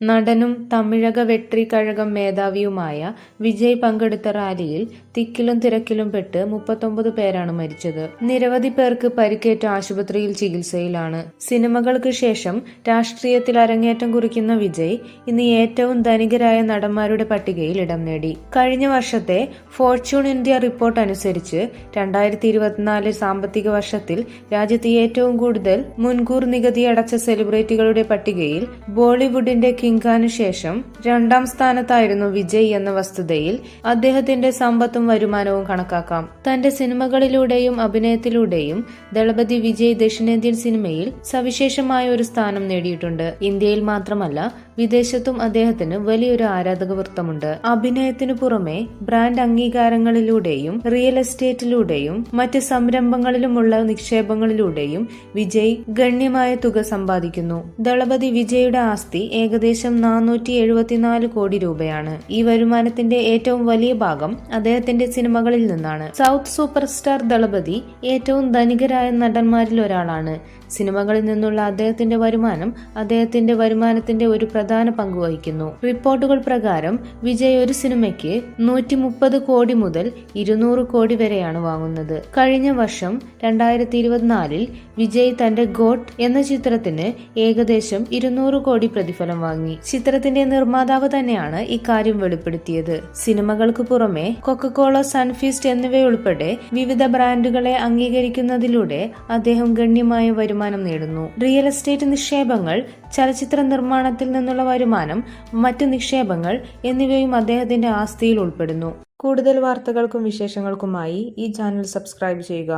നടനും തമിഴക വെട്രിക്കഴകം മേധാവിയുമായ വിജയ് പങ്കെടുത്ത റാലിയിൽ തിക്കിലും തിരക്കിലും പെട്ട് 39 പേരാണ് മരിച്ചത്. നിരവധി പേർക്ക് പരിക്കേറ്റ ആശുപത്രിയിൽ ചികിത്സയിലാണ്. സിനിമകൾക്ക് ശേഷം രാഷ്ട്രീയത്തിൽ അരങ്ങേറ്റം കുറിക്കുന്ന വിജയ് ഇന്ന് ഏറ്റവും ധനികരായ നടന്മാരുടെ പട്ടികയിൽ ഇടം നേടി. കഴിഞ്ഞ വർഷത്തെ ഫോർച്യൂൺ ഇന്ത്യ റിപ്പോർട്ട് അനുസരിച്ച് 2024 സാമ്പത്തിക വർഷത്തിൽ രാജ്യത്ത് ഏറ്റവും കൂടുതൽ മുൻകൂർ നികുതി അടച്ച സെലിബ്രിറ്റികളുടെ പട്ടികയിൽ ബോളിവുഡിന്റെ കിങ്ഖാനു ശേഷം 2ാം സ്ഥാനത്തായിരുന്നു വിജയ് എന്ന വസ്തുതയിൽ അദ്ദേഹത്തിന്റെ സമ്പത്തും വരുമാനവും കണക്കാക്കാം. തന്റെ സിനിമകളിലൂടെയും അഭിനയത്തിലൂടെയും ദളപതി വിജയ് ദക്ഷിണേന്ത്യൻ സിനിമയിൽ സവിശേഷമായ ഒരു സ്ഥാനം നേടിയിട്ടുണ്ട്. ഇന്ത്യയിൽ മാത്രമല്ല വിദേശത്തും അദ്ദേഹത്തിന് വലിയൊരു ആരാധക വൃത്തമുണ്ട്. അഭിനയത്തിനു പുറമെ ബ്രാൻഡ് അംഗീകാരങ്ങളിലൂടെയും റിയൽ എസ്റ്റേറ്റിലൂടെയും മറ്റ് സംരംഭങ്ങളിലുമുള്ള നിക്ഷേപങ്ങളിലൂടെയും വിജയ് ഗണ്യമായ തുക സമ്പാദിക്കുന്നു. ദളപതി വിജയുടെ ആസ്തി ഏകദേശം 474 കോടി രൂപയാണ്. ഈ വരുമാനത്തിന്റെ ഏറ്റവും വലിയ ഭാഗം അദ്ദേഹത്തിന്റെ സിനിമകളിൽ നിന്നാണ്. സൗത്ത് സൂപ്പർ സ്റ്റാർ ദളപതി ഏറ്റവും ധനികരായ നടന്മാരിൽ ഒരാളാണ്. സിനിമകളിൽ നിന്നുള്ള അദ്ദേഹത്തിന്റെ വരുമാനം അദ്ദേഹത്തിന്റെ വരുമാനത്തിന്റെ ഒരു പ്രധാന പങ്ക് വഹിക്കുന്നു. റിപ്പോർട്ടുകൾ പ്രകാരം വിജയ് ഒരു സിനിമയ്ക്ക് 130 കോടി മുതൽ 200 കോടി വരെയാണ് വാങ്ങുന്നത്. കഴിഞ്ഞ വർഷം 2024 വിജയ് തന്റെ ഗോട്ട് എന്ന ചിത്രത്തിന് ഏകദേശം 200 കോടി പ്രതിഫലം വാങ്ങി. ചിത്രത്തിന്റെ നിർമ്മാതാവ് തന്നെയാണ് ഇക്കാര്യം വെളിപ്പെടുത്തിയത്. സിനിമകൾക്ക് പുറമെ കൊക്കക്കോള, സൺഫീസ്റ്റ് എന്നിവയുൾപ്പെടെ വിവിധ ബ്രാൻഡുകളെ അംഗീകരിക്കുന്നതിലൂടെ അദ്ദേഹം ഗണ്യമായ വരുമാനം നേടുന്നു. റിയൽ എസ്റ്റേറ്റ് നിക്ഷേപങ്ങൾ, ചലച്ചിത്ര നിർമ്മാണത്തിൽ നിന്നുള്ള വരുമാനം, മറ്റ് നിക്ഷേപങ്ങൾ എന്നിവയും അദ്ദേഹത്തിന്റെ ആസ്തിയിൽ ഉൾപ്പെടുന്നു. കൂടുതൽ വാർത്തകൾക്കും വിശേഷങ്ങൾക്കുമായി ഈ ചാനൽ സബ്സ്ക്രൈബ് ചെയ്യുക.